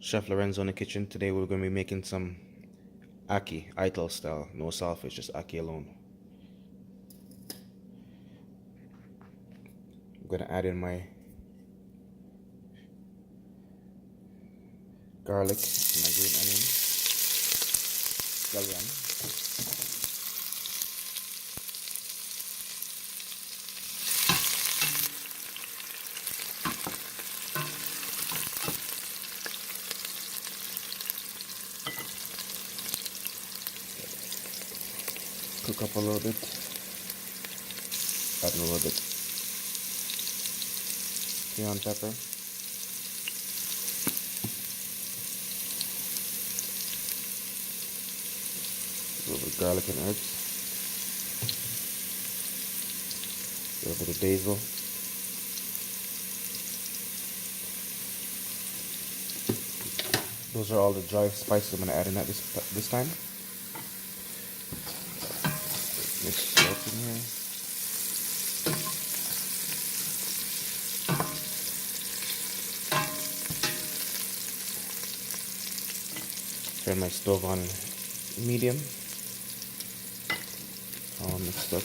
Chef Lorenzo in the kitchen. Today we're going to be making some Ackee, Ital style. No saltfish, just Ackee alone. I'm going to add in my garlic, my green onion, scallion. Cook up a little bit. Add a little bit cayenne pepper. A little bit of garlic and herbs. A little bit of basil. Those are all the dry spices I'm going to add in at this time. Mix it up in here. Turn my stove on medium. All mixed up.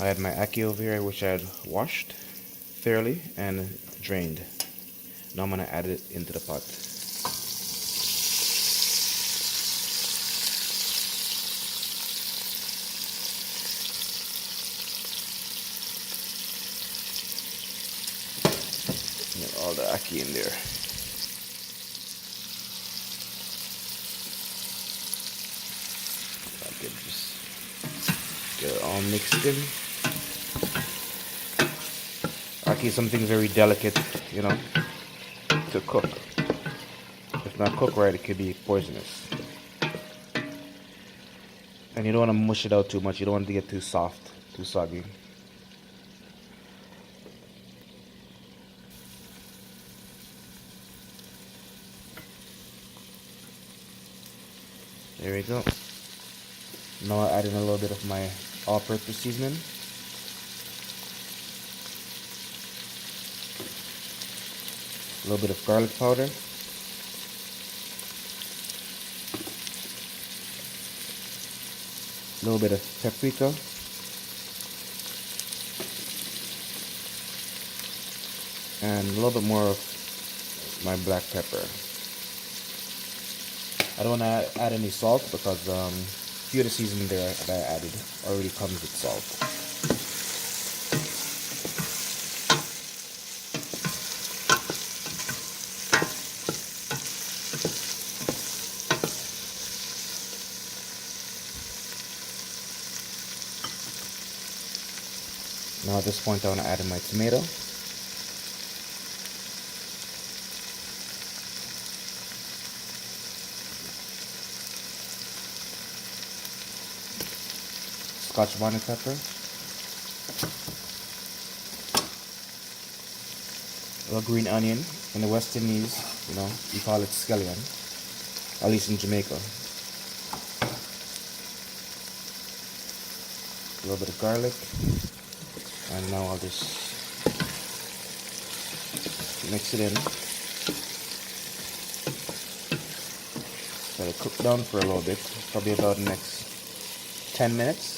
I had my Ackee over here, which I had washed thoroughly and drained. Now I'm going to add it into the pot. Get all the Ackee in there. I could just get it all mixed in. Ackee is something very delicate, you know, to cook. If not cooked right, it could be poisonous. And you don't want to mush it out too much. You don't want it to get too soft, too soggy. There we go. Now I add in a little bit of my all-purpose seasoning. A little bit of garlic powder. A little bit of paprika. And a little bit more of my black pepper. I don't want to add any salt because a few of the seasoning there that I added already comes with salt. Now at this point I want to add in my tomato. Scotch bonnet pepper. A little green onion. In the West Indies, you know, we call it scallion. At least in Jamaica. A little bit of garlic. And now I'll just mix it in. Let it cook down for a little bit, probably about the next 10 minutes.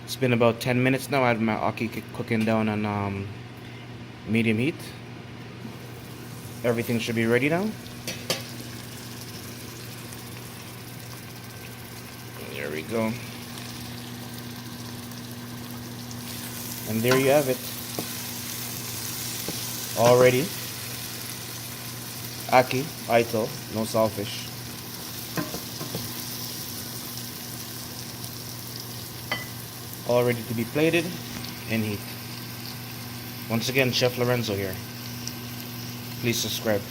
It's been about 10 minutes now. I have my Ackee cooking down on medium heat. Everything should be ready now. There we go. And there you have it. All ready. Ackee, Ital, no saltfish. All ready to be plated and heat. Once again, Chef Lorenzo here. Please subscribe.